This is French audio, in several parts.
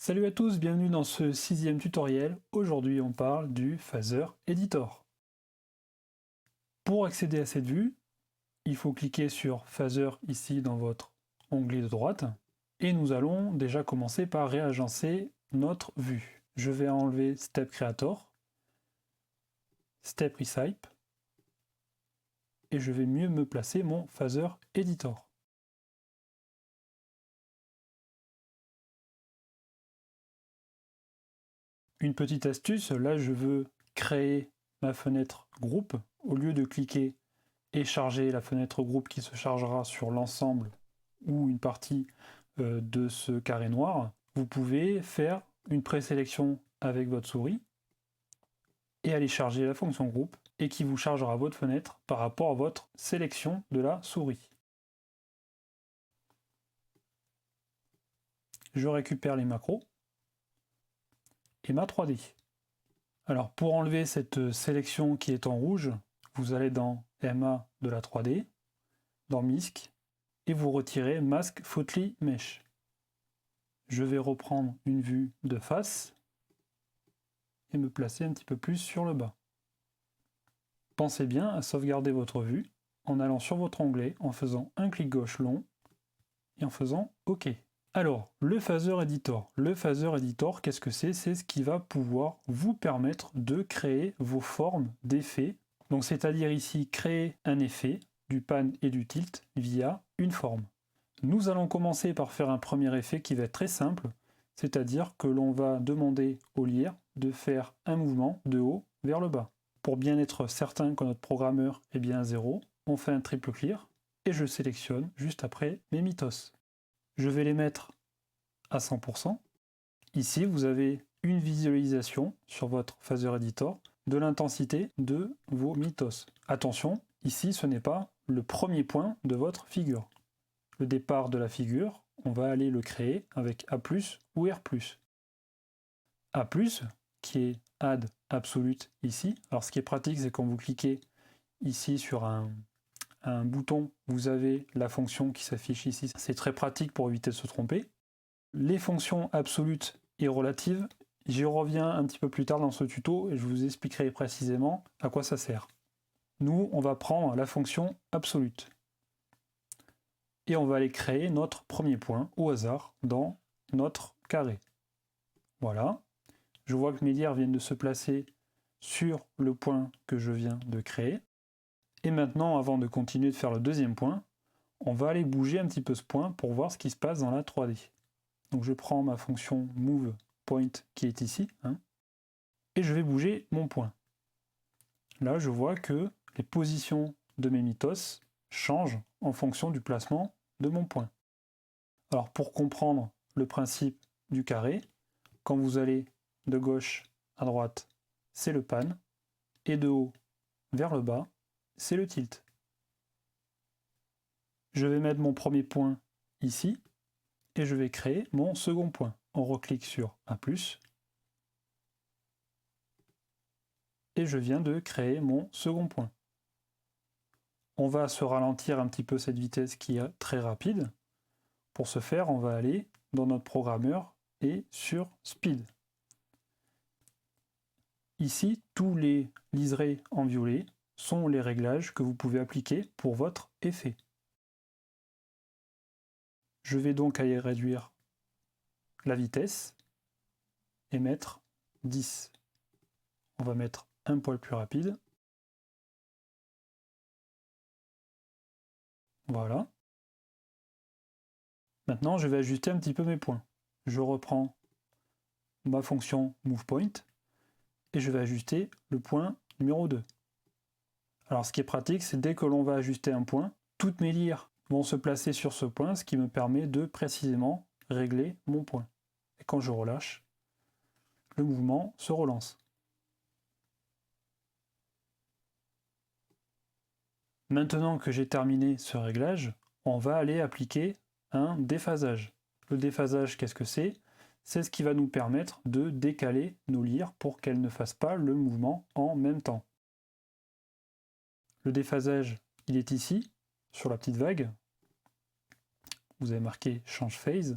Salut à tous, bienvenue dans ce 6e tutoriel. Aujourd'hui on parle du Phaser Editor. Pour accéder à cette vue, il faut cliquer sur Phaser ici dans votre onglet de droite et nous allons déjà commencer par réagencer notre vue. Je vais enlever Step Creator, Step Recipe et je vais mieux me placer mon Phaser Editor. Une petite astuce, là je veux créer ma fenêtre groupe. Au lieu de cliquer et charger la fenêtre groupe qui se chargera sur l'ensemble ou une partie de ce carré noir, vous pouvez faire une présélection avec votre souris et aller charger la fonction groupe et qui vous chargera votre fenêtre par rapport à votre sélection de la souris. Je récupère les macros et ma 3D. Alors pour enlever cette sélection qui est en rouge, vous allez dans MA de la 3D, dans MISC, et vous retirez Mask Footly Mesh. Je vais reprendre une vue de face et me placer un petit peu plus sur le bas. Pensez bien à sauvegarder votre vue en allant sur votre onglet, en faisant un clic gauche long et en faisant OK. Alors, le Phaser Editor. Le Phaser Editor, qu'est-ce que c'est? C'est ce qui va pouvoir vous permettre de créer vos formes d'effets. Donc, c'est-à-dire ici, créer un effet du pan et du tilt via une forme. Nous allons commencer par faire un premier effet qui va être très simple, c'est-à-dire que l'on va demander au lyre de faire un mouvement de haut vers le bas. Pour bien être certain que notre programmeur est bien à 0, on fait un triple clear et je sélectionne juste après mes mythos. Je vais les mettre à 100%. Ici, vous avez une visualisation sur votre Phaser Editor de l'intensité de vos mythos. Attention, ici, ce n'est pas le premier point de votre figure. Le départ de la figure, on va aller le créer avec A+, ou R+. A+, qui est Add Absolute ici. Alors ce qui est pratique, c'est quand vous cliquez ici sur un bouton, vous avez la fonction qui s'affiche ici. C'est très pratique pour éviter de se tromper. Les fonctions absolutes et relatives, j'y reviens un petit peu plus tard dans ce tuto et je vous expliquerai précisément à quoi ça sert. Nous, on va prendre la fonction absolute. Et on va aller créer notre premier point au hasard dans notre carré. Voilà. Je vois que mes lyres viennent de se placer sur le point que je viens de créer. Et maintenant, avant de continuer de faire le deuxième point, on va aller bouger un petit peu ce point pour voir ce qui se passe dans la 3D. Donc je prends ma fonction movePoint qui est ici, et je vais bouger mon point. Là, je vois que les positions de mes mythos changent en fonction du placement de mon point. Alors pour comprendre le principe du carré, quand vous allez de gauche à droite, c'est le pan, et de haut vers le bas, c'est le tilt. Je vais mettre mon premier point ici, et je vais créer mon second point. On reclique sur A+, et je viens de créer mon second point. On va se ralentir un petit peu cette vitesse qui est très rapide. Pour ce faire, on va aller dans notre programmeur et sur Speed. Ici, tous les liserés en violet sont les réglages que vous pouvez appliquer pour votre effet. Je vais donc aller réduire la vitesse et mettre 10. On va mettre un poil plus rapide. Voilà. Maintenant, je vais ajuster un petit peu mes points. Je reprends ma fonction movePoint et je vais ajuster le point numéro 2. Alors ce qui est pratique, c'est dès que l'on va ajuster un point, toutes mes lyres vont se placer sur ce point, ce qui me permet de précisément régler mon point. Et quand je relâche, le mouvement se relance. Maintenant que j'ai terminé ce réglage, on va aller appliquer un déphasage. Le déphasage, qu'est-ce que c'est? C'est ce qui va nous permettre de décaler nos lyres pour qu'elles ne fassent pas le mouvement en même temps. Le déphasage, il est ici, sur la petite vague. Vous avez marqué Change Phase.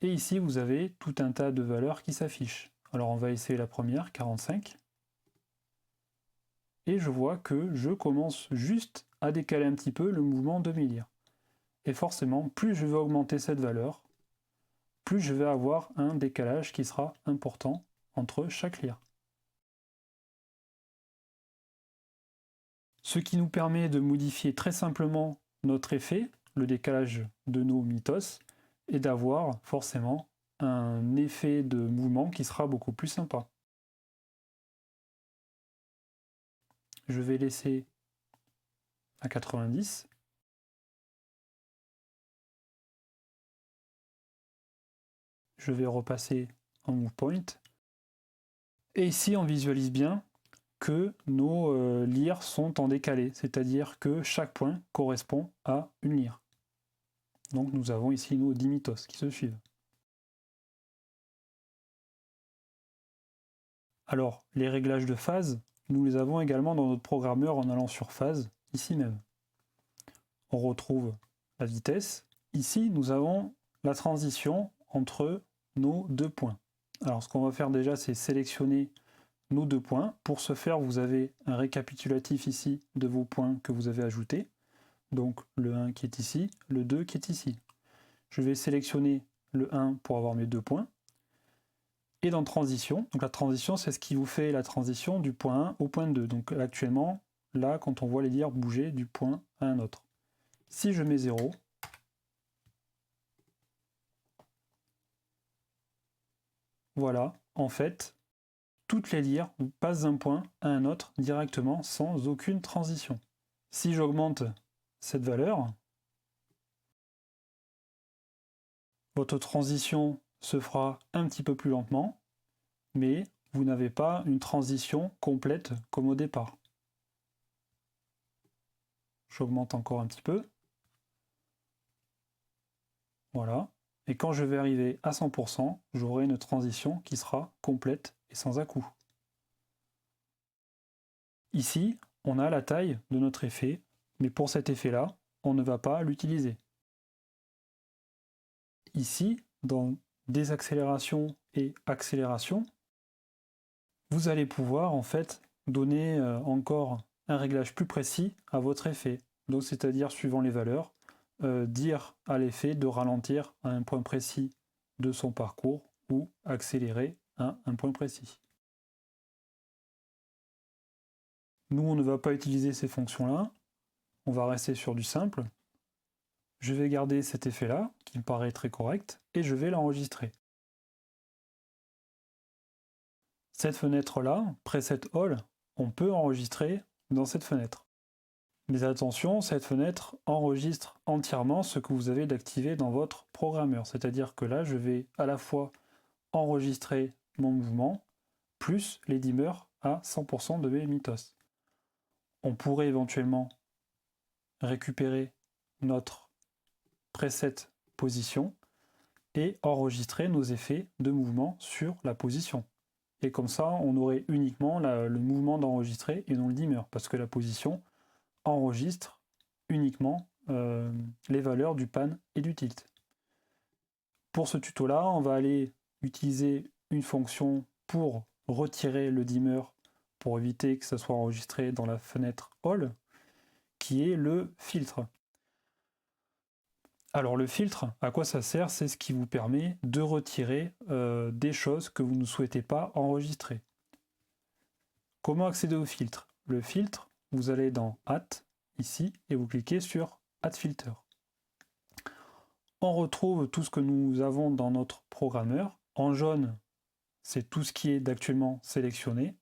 Et ici, vous avez tout un tas de valeurs qui s'affichent. Alors on va essayer la première, 45. Et je vois que je commence juste à décaler un petit peu le mouvement de mes lyres. Et forcément, plus je vais augmenter cette valeur, plus je vais avoir un décalage qui sera important entre chaque lyre. Ce qui nous permet de modifier très simplement notre effet, le décalage de nos mythos, et d'avoir forcément un effet de mouvement qui sera beaucoup plus sympa. Je vais laisser à 90. Je vais repasser en move point. Et ici, on visualise bien que nos lyres sont en décalé, c'est-à-dire que chaque point correspond à une lyre. Donc nous avons ici nos 10 mythos qui se suivent. Alors, les réglages de phase, nous les avons également dans notre programmeur en allant sur phase, ici même. On retrouve la vitesse. Ici, nous avons la transition entre nos deux points. Alors, ce qu'on va faire déjà, c'est sélectionner nos deux points. Pour ce faire, vous avez un récapitulatif ici de vos points que vous avez ajoutés. Donc, le 1 qui est ici, le 2 qui est ici. Je vais sélectionner le 1 pour avoir mes deux points. Et dans transition, donc la transition, c'est ce qui vous fait la transition du point 1 au point 2. Donc actuellement, là, quand on voit les lyres bouger du point à un autre. Si je mets 0, voilà, en fait, toutes les lyres passent d'un point à un autre directement sans aucune transition. Si j'augmente cette valeur, votre transition se fera un petit peu plus lentement, mais vous n'avez pas une transition complète comme au départ. J'augmente encore un petit peu. Voilà. Et quand je vais arriver à 100%, j'aurai une transition qui sera complète et sans à-coups. Ici, on a la taille de notre effet, mais pour cet effet-là, on ne va pas l'utiliser. Ici, dans désaccélération et accélération, vous allez pouvoir en fait donner encore un réglage plus précis à votre effet. Donc c'est-à-dire suivant les valeurs, dire à l'effet de ralentir à un point précis de son parcours ou accélérer à un point précis. Nous, on ne va pas utiliser ces fonctions-là, on va rester sur du simple. Je vais garder cet effet-là, qui me paraît très correct, et je vais l'enregistrer. Cette fenêtre-là, Preset All, on peut enregistrer dans cette fenêtre. Mais attention, cette fenêtre enregistre entièrement ce que vous avez d'activé dans votre programmeur. C'est-à-dire que là, je vais à la fois enregistrer mon mouvement, plus les dimmers à 100% de mes mythos. On pourrait éventuellement récupérer notre preset position et enregistrer nos effets de mouvement sur la position. Et comme ça, on aurait uniquement le mouvement d'enregistrer et non le dimmer, parce que la position enregistre uniquement les valeurs du pan et du tilt. Pour ce tuto-là, on va aller utiliser une fonction pour retirer le dimmer pour éviter que ça soit enregistré dans la fenêtre All, qui est le filtre. Alors le filtre, à quoi ça sert? C'est ce qui vous permet de retirer des choses que vous ne souhaitez pas enregistrer. Comment accéder au filtre? Le filtre, vous allez dans Add, ici, et vous cliquez sur Add Filter. On retrouve tout ce que nous avons dans notre programmeur. En jaune, c'est tout ce qui est d'actuellement sélectionné.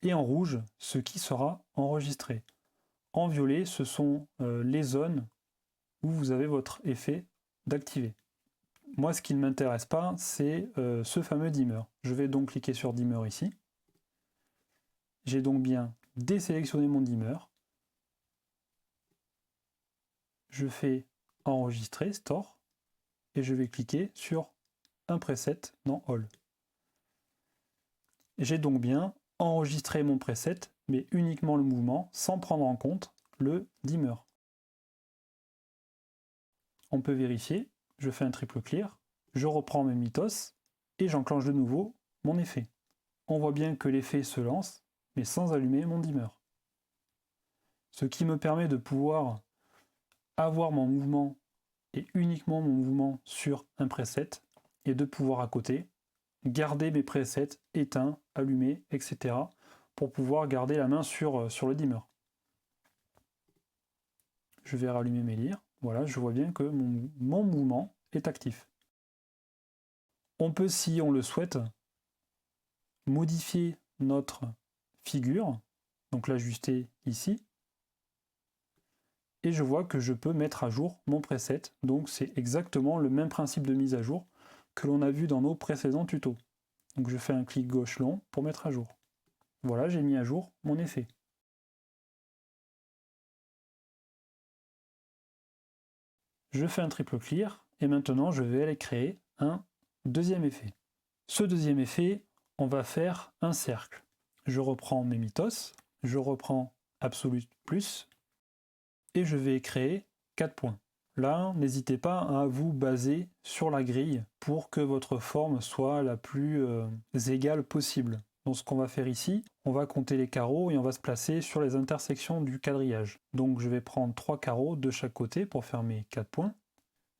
Et en rouge, ce qui sera enregistré. En violet, ce sont les zones où vous avez votre effet d'activer. Moi, ce qui ne m'intéresse pas, c'est ce fameux dimmer. Je vais donc cliquer sur dimmer ici. J'ai donc bien désélectionné mon dimmer. Je fais enregistrer, store, et je vais cliquer sur un preset dans All. J'ai donc bien enregistré mon preset, mais uniquement le mouvement, sans prendre en compte le dimmer. On peut vérifier, je fais un triple clear, je reprends mes mitos et j'enclenche de nouveau mon effet. On voit bien que l'effet se lance, mais sans allumer mon dimmer. Ce qui me permet de pouvoir avoir mon mouvement et uniquement mon mouvement sur un preset et de pouvoir à côté garder mes presets éteints, allumés, etc. pour pouvoir garder la main sur le dimmer. Je vais rallumer mes lyres. Voilà, je vois bien que mon mouvement est actif. On peut, si on le souhaite, modifier notre figure, donc l'ajuster ici, et je vois que je peux mettre à jour mon preset, donc c'est exactement le même principe de mise à jour que l'on a vu dans nos précédents tutos. Donc je fais un clic gauche long pour mettre à jour. Voilà, j'ai mis à jour mon effet. Je fais un triple clear, et maintenant je vais aller créer un deuxième effet. Ce deuxième effet, on va faire un cercle. Je reprends mes mitos, je reprends Absolute Plus, et je vais créer 4 points. Là, n'hésitez pas à vous baser sur la grille pour que votre forme soit la plus égale possible. Donc ce qu'on va faire ici, on va compter les carreaux et on va se placer sur les intersections du quadrillage. Donc je vais prendre 3 carreaux de chaque côté pour faire mes 4 points.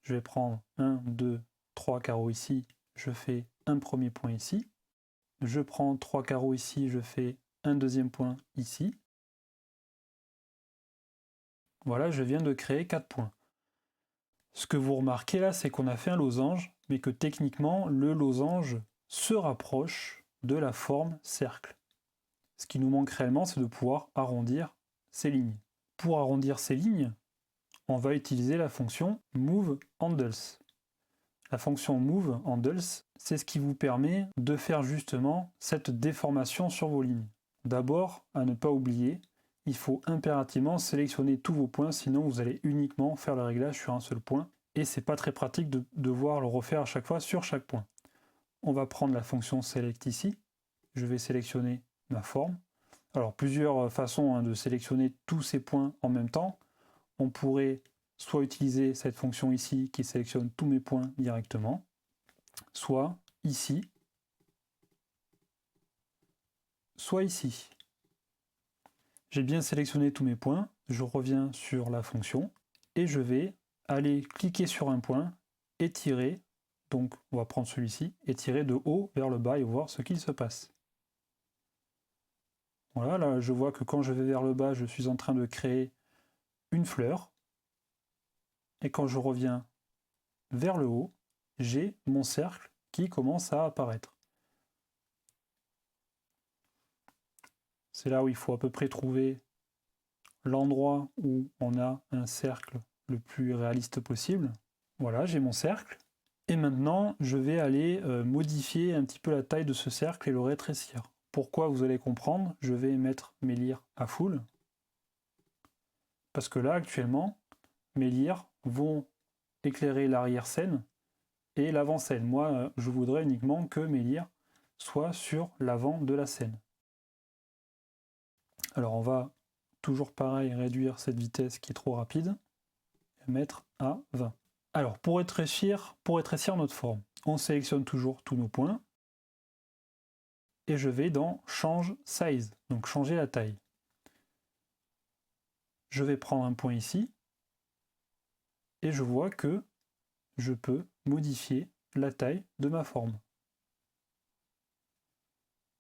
Je vais prendre 1, 2, 3 carreaux ici, je fais un premier point ici. Je prends 3 carreaux ici, je fais un deuxième point ici. Voilà, je viens de créer 4 points. Ce que vous remarquez là, c'est qu'on a fait un losange, mais que techniquement, le losange se rapproche de la forme cercle. Ce qui nous manque réellement, c'est de pouvoir arrondir ces lignes. Pour arrondir ces lignes, on va utiliser la fonction moveHandles. La fonction moveHandles, c'est ce qui vous permet de faire justement cette déformation sur vos lignes. D'abord, à ne pas oublier, il faut impérativement sélectionner tous vos points, sinon vous allez uniquement faire le réglage sur un seul point, et c'est pas très pratique de devoir le refaire à chaque fois sur chaque point. On va prendre la fonction select ici, je vais sélectionner ma forme. Alors plusieurs façons de sélectionner tous ces points en même temps. On pourrait soit utiliser cette fonction ici qui sélectionne tous mes points directement, soit ici, soit ici. J'ai bien sélectionné tous mes points, je reviens sur la fonction et je vais aller cliquer sur un point et tirer, donc on va prendre celui-ci, et tirer de haut vers le bas et voir ce qu'il se passe. Voilà, là je vois que quand je vais vers le bas, je suis en train de créer une fleur, et quand je reviens vers le haut, j'ai mon cercle qui commence à apparaître. C'est là où il faut à peu près trouver l'endroit où on a un cercle le plus réaliste possible. Voilà, j'ai mon cercle. Et maintenant, je vais aller modifier un petit peu la taille de ce cercle et le rétrécir. Pourquoi, vous allez comprendre, je vais mettre mes lyres à full. Parce que là, actuellement, mes lyres vont éclairer l'arrière-scène et l'avant-scène. Moi, je voudrais uniquement que mes lyres soient sur l'avant de la scène. Alors on va toujours pareil réduire cette vitesse qui est trop rapide et mettre à 20. Alors pour rétrécir notre forme, on sélectionne toujours tous nos points et je vais dans Change Size, donc changer la taille. Je vais prendre un point ici et je vois que je peux modifier la taille de ma forme.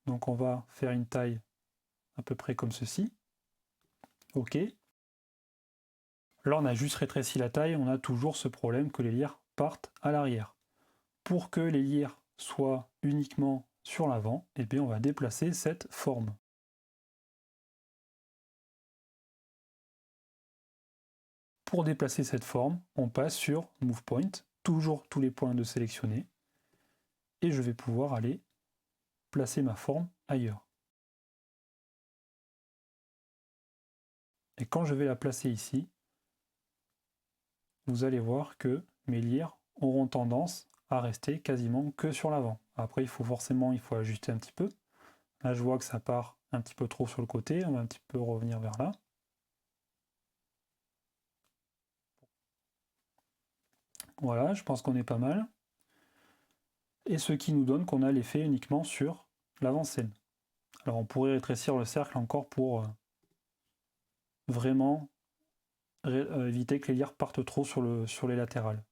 Donc on va faire une taille à peu près comme ceci. OK. Là, on a juste rétréci la taille, on a toujours ce problème que les lyres partent à l'arrière. Pour que les lyres soient uniquement sur l'avant, eh bien on va déplacer cette forme. Pour déplacer cette forme, on passe sur Move Point, toujours tous les points de sélectionner, et je vais pouvoir aller placer ma forme ailleurs. Et quand je vais la placer ici, vous allez voir que mes lyres auront tendance à rester quasiment que sur l'avant. Après, il faut ajuster un petit peu. Là, je vois que ça part un petit peu trop sur le côté, on va un petit peu revenir vers là. Voilà, je pense qu'on est pas mal. et ce qui nous donne qu'on a l'effet uniquement sur l'avant-scène. Alors on pourrait rétrécir le cercle encore pour vraiment éviter que les lires partent trop sur les latérales.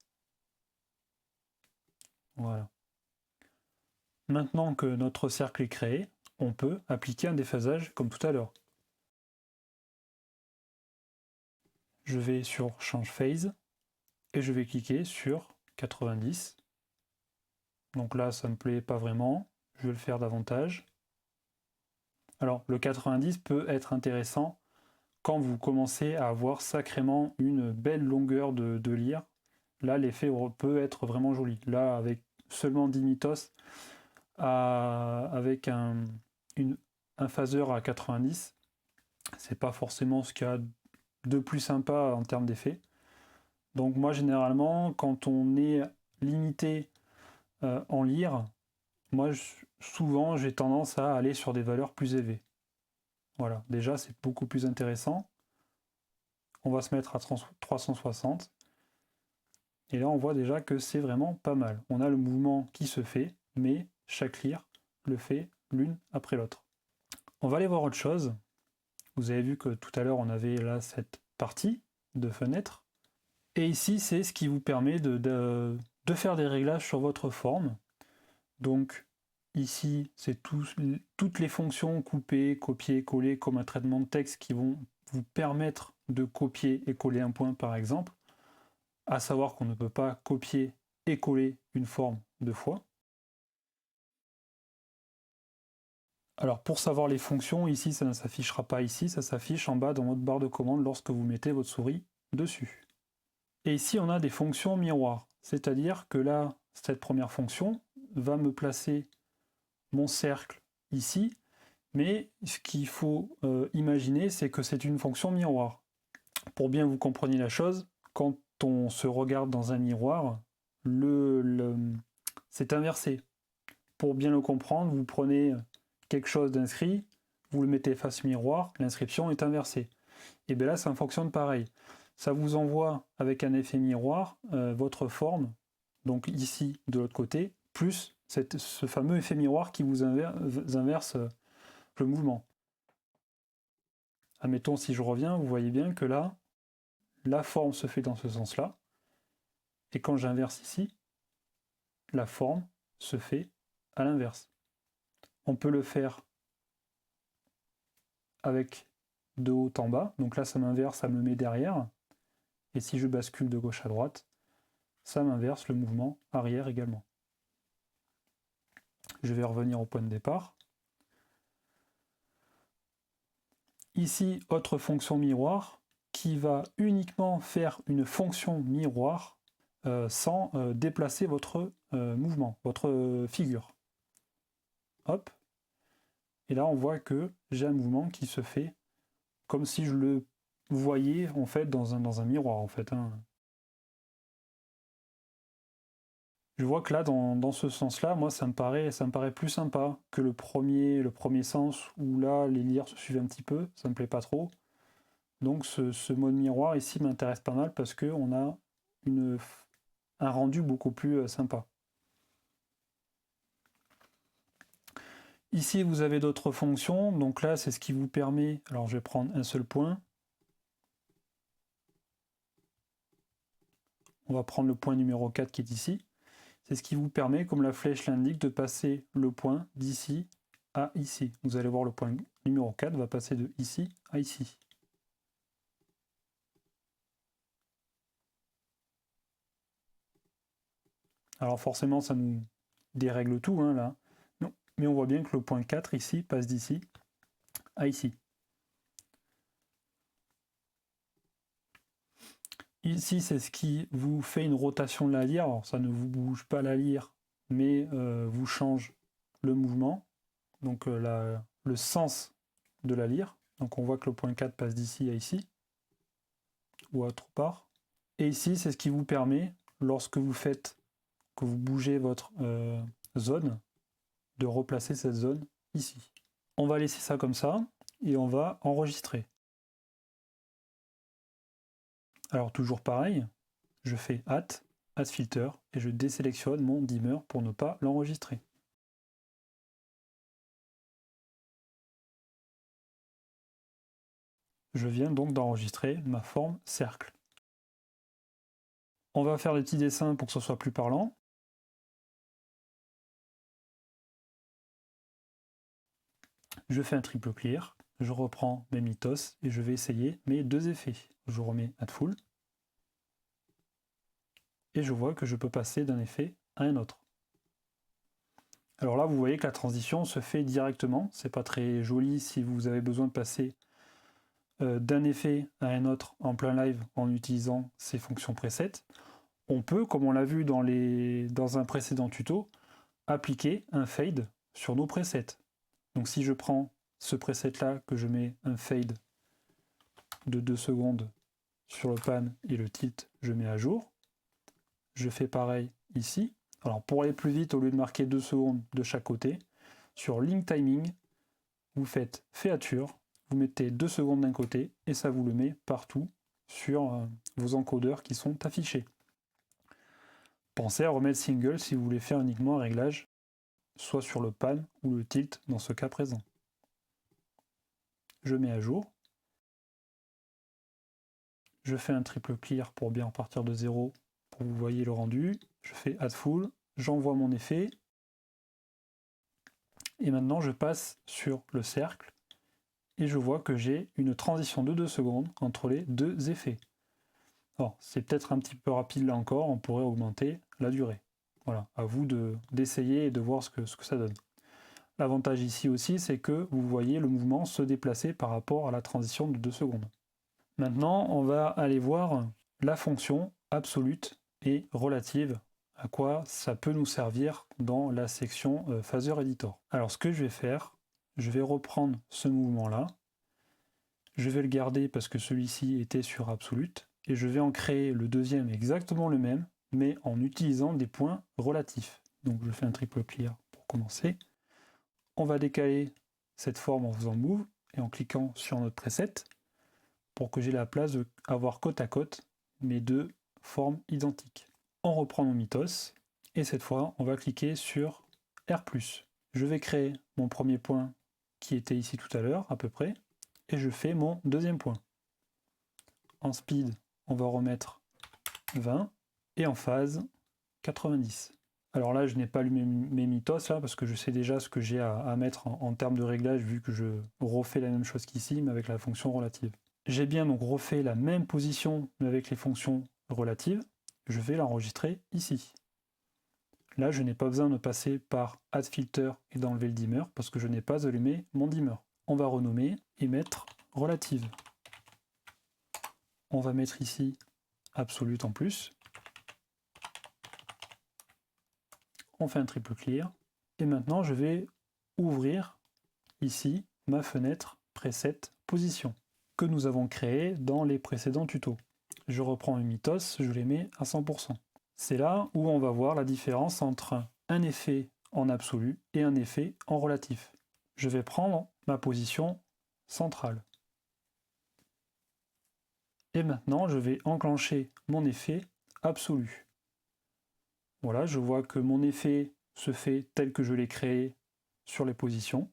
Voilà. Maintenant que notre cercle est créé, on peut appliquer un déphasage comme tout à l'heure. Je vais sur Change Phase et je vais cliquer sur 90. Donc là, ça ne me plaît pas vraiment. Je vais le faire davantage. Alors, le 90 peut être intéressant quand vous commencez à avoir sacrément une belle longueur de lyre. Là, l'effet peut être vraiment joli. Là, avec seulement 10 mitos, avec un phaseur à 90, c'est pas forcément ce qu'il y a de plus sympa en termes d'effet. Donc moi, généralement, quand on est limité en lyre, moi, souvent, j'ai tendance à aller sur des valeurs plus élevées. Voilà, déjà, c'est beaucoup plus intéressant. On va se mettre à 360. Et là, on voit déjà que c'est vraiment pas mal. On a le mouvement qui se fait, mais chaque lyre le fait l'une après l'autre. On va aller voir autre chose. Vous avez vu que tout à l'heure, on avait là cette partie de fenêtre. Et ici, c'est ce qui vous permet de faire des réglages sur votre forme. Donc, ici, c'est toutes les fonctions couper, copier, coller, comme un traitement de texte qui vont vous permettre de copier et coller un point, par exemple. À savoir qu'on ne peut pas copier et coller une forme deux fois. Alors pour savoir les fonctions, ici ça ne s'affichera pas ici, ça s'affiche en bas dans votre barre de commande lorsque vous mettez votre souris dessus. Et ici on a des fonctions miroirs, c'est-à-dire que là, cette première fonction va me placer mon cercle ici, mais ce qu'il faut imaginer, c'est que c'est une fonction miroir. Pour bien vous compreniez la chose, quand on se regarde dans un miroir, c'est inversé. Pour bien le comprendre, vous prenez quelque chose d'inscrit, vous le mettez face miroir, l'inscription est inversée. Et bien là, ça fonctionne pareil. Ça vous envoie avec un effet miroir votre forme, donc ici de l'autre côté, plus ce fameux effet miroir qui vous inverse le mouvement. Admettons, si je reviens, vous voyez bien que là, la forme se fait dans ce sens-là, et quand j'inverse ici, la forme se fait à l'inverse. On peut le faire avec de haut en bas, donc là ça m'inverse, ça me met derrière, et si je bascule de gauche à droite, ça m'inverse le mouvement arrière également. Je vais revenir au point de départ. Ici, autre fonction miroir, qui va uniquement faire une fonction miroir sans déplacer votre mouvement, votre figure. Hop. Et là, on voit que j'ai un mouvement qui se fait comme si je le voyais en fait dans un miroir en fait. Je vois que là, dans ce sens-là, moi, ça me paraît plus sympa que le premier sens où là, les lyres se suivent un petit peu, ça me plaît pas trop. Donc ce mode miroir ici m'intéresse pas mal parce qu'on a un rendu beaucoup plus sympa. Ici, vous avez d'autres fonctions. Donc là, c'est ce qui vous permet... Alors, je vais prendre un seul point. On va prendre le point numéro 4 qui est ici. C'est ce qui vous permet, comme la flèche l'indique, de passer le point d'ici à ici. Vous allez voir le point numéro 4 va passer de ici à ici. Alors forcément, ça nous dérègle tout, hein, là. Non. Mais on voit bien que le point 4 ici passe d'ici à ici. Ici, c'est ce qui vous fait une rotation de la lyre. Alors, ça ne vous bouge pas la lyre, mais vous change le mouvement, donc le sens de la lyre. Donc on voit que le point 4 passe d'ici à ici, ou à autre part. Et ici, c'est ce qui vous permet, lorsque que vous bougez votre zone, de replacer cette zone ici. On va laisser ça comme ça, et on va enregistrer. Alors toujours pareil, je fais hâte, Add Filter et je désélectionne mon dimmer pour ne pas l'enregistrer. Je viens donc d'enregistrer ma forme cercle. On va faire des petits dessins pour que ce soit plus parlant. Je fais un triple clear, je reprends mes mythos et je vais essayer mes deux effets. Je remets Add Full. Et je vois que je peux passer d'un effet à un autre. Alors là, vous voyez que la transition se fait directement. C'est pas très joli si vous avez besoin de passer d'un effet à un autre en plein live en utilisant ces fonctions preset. On peut, comme on l'a vu dans un précédent tuto, appliquer un fade sur nos presets. Donc si je prends ce preset là, que je mets un fade de 2 secondes sur le pan et le tilt, je mets à jour. Je fais pareil ici. Alors pour aller plus vite, au lieu de marquer 2 secondes de chaque côté, sur Link Timing, vous faites féature, vous mettez 2 secondes d'un côté et ça vous le met partout sur vos encodeurs qui sont affichés. Pensez à remettre single si vous voulez faire uniquement un réglage, soit sur le pan ou le tilt dans ce cas présent. Je mets à jour. Je fais un triple clear pour bien repartir de 0 pour que vous voyez le rendu. Je fais Add Full, j'envoie mon effet. Et maintenant je passe sur le cercle et je vois que j'ai une transition de 2 secondes entre les deux effets. Alors c'est peut-être un petit peu rapide là encore, on pourrait augmenter la durée. Voilà, à vous d'essayer et de voir ce que ça donne. L'avantage ici aussi, c'est que vous voyez le mouvement se déplacer par rapport à la transition de 2 secondes. Maintenant, on va aller voir la fonction absolute et relative, à quoi ça peut nous servir dans la section Phaser Editor. Alors ce que je vais faire, je vais reprendre ce mouvement-là, je vais le garder parce que celui-ci était sur absolute, et je vais en créer le deuxième exactement le même, mais en utilisant des points relatifs. Donc je fais un triple clear pour commencer. On va décaler cette forme en faisant move et en cliquant sur notre preset pour que j'ai la place d'avoir côte à côte mes deux formes identiques. On reprend nos mythos et cette fois on va cliquer sur R+. Je vais créer mon premier point qui était ici tout à l'heure à peu près et je fais mon deuxième point. En speed on va remettre 20 et en phase 90. Alors là, je n'ai pas lu mes mythos là, parce que je sais déjà ce que j'ai à mettre en termes de réglage, vu que je refais la même chose qu'ici, mais avec la fonction relative. J'ai bien donc refait la même position, mais avec les fonctions relatives. Je vais l'enregistrer ici. Là, je n'ai pas besoin de passer par Add Filter et d'enlever le dimmer, parce que je n'ai pas allumé mon dimmer. On va renommer et mettre relative. On va mettre ici absolute en plus. On fait un triple clear. Et maintenant, je vais ouvrir ici ma fenêtre preset position que nous avons créée dans les précédents tutos. Je reprends mes mythos, je les mets à 100%. C'est là où on va voir la différence entre un effet en absolu et un effet en relatif. Je vais prendre ma position centrale. Et maintenant, je vais enclencher mon effet absolu. Voilà, je vois que mon effet se fait tel que je l'ai créé sur les positions.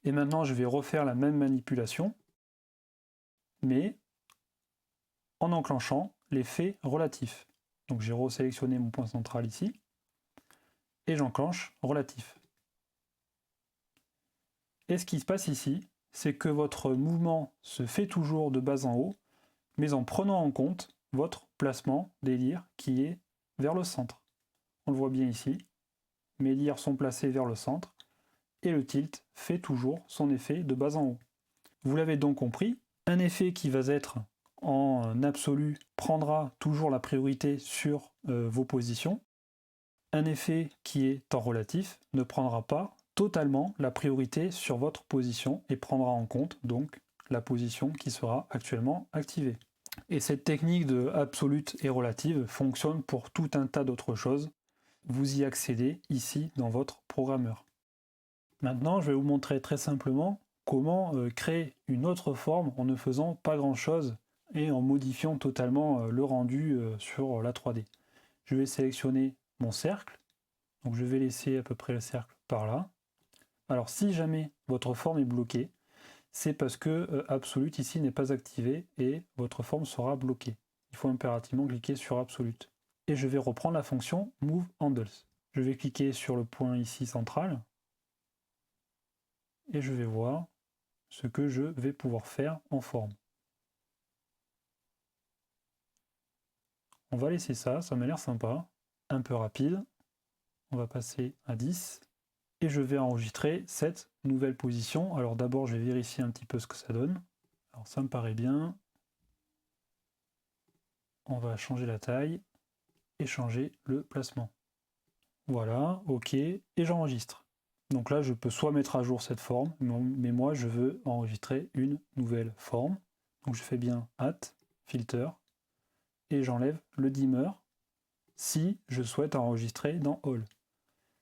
Et maintenant, je vais refaire la même manipulation, mais en enclenchant l'effet relatif. Donc j'ai resélectionné mon point central ici, et j'enclenche relatif. Et ce qui se passe ici, c'est que votre mouvement se fait toujours de bas en haut, mais en prenant en compte votre placement des lyres qui est vers le centre. On le voit bien ici, mes lyres sont placés vers le centre, et le tilt fait toujours son effet de bas en haut. Vous l'avez donc compris, un effet qui va être en absolu prendra toujours la priorité sur vos positions. Un effet qui est en relatif ne prendra pas totalement la priorité sur votre position et prendra en compte donc la position qui sera actuellement activée. Et cette technique de absolute et relative fonctionne pour tout un tas d'autres choses. Vous y accédez ici dans votre programmeur. Maintenant, je vais vous montrer très simplement comment créer une autre forme en ne faisant pas grand chose et en modifiant totalement le rendu sur la 3D. Je vais sélectionner mon cercle, donc je vais laisser à peu près le cercle par là. Alors si jamais votre forme est bloquée, c'est parce que Absolute ici n'est pas activé et votre forme sera bloquée. Il faut impérativement cliquer sur Absolute. Et je vais reprendre la fonction Move Handles. Je vais cliquer sur le point ici central et je vais voir ce que je vais pouvoir faire en forme. On va laisser ça, ça m'a l'air sympa, un peu rapide. On va passer à 10 et je vais enregistrer cette nouvelle position. Alors d'abord, je vais vérifier un petit peu ce que ça donne. Alors ça me paraît bien. On va changer la taille et changer le placement. Voilà, ok, et j'enregistre. Donc là, je peux soit mettre à jour cette forme, mais moi, je veux enregistrer une nouvelle forme. Donc je fais bien Add, Filter, et j'enlève le dimmer si je souhaite enregistrer dans All.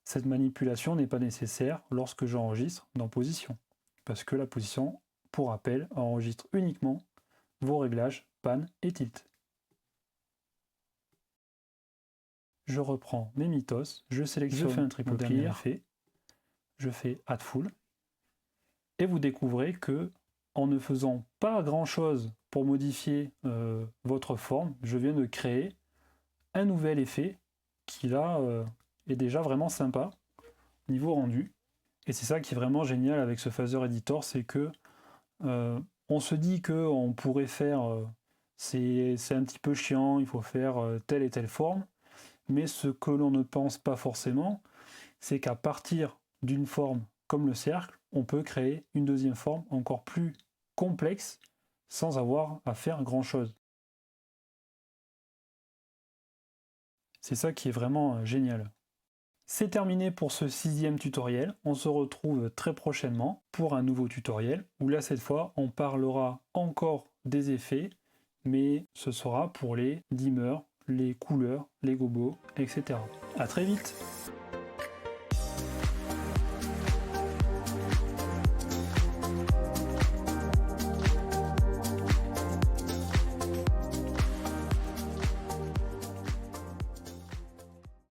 Cette manipulation n'est pas nécessaire lorsque j'enregistre dans Position, parce que la position, pour rappel, enregistre uniquement vos réglages pan et tilt. Je reprends mes mythos, je sélectionne, je fais un triple clear, je fais Add Full, et vous découvrez que en ne faisant pas grand chose pour modifier votre forme, je viens de créer un nouvel effet qui là est déjà vraiment sympa niveau rendu. Et c'est ça qui est vraiment génial avec ce Phaser Editor, c'est que on se dit qu'on pourrait faire c'est un petit peu chiant, il faut faire telle et telle forme, mais ce que l'on ne pense pas forcément, c'est qu'à partir d'une forme comme le cercle, on peut créer une deuxième forme encore plus complexe sans avoir à faire grand chose. C'est ça qui est vraiment génial. C'est terminé pour ce 6e tutoriel. On se retrouve très prochainement pour un nouveau tutoriel où là cette fois on parlera encore des effets, mais ce sera pour les dimmers, les couleurs, les gobos, etc. A très vite!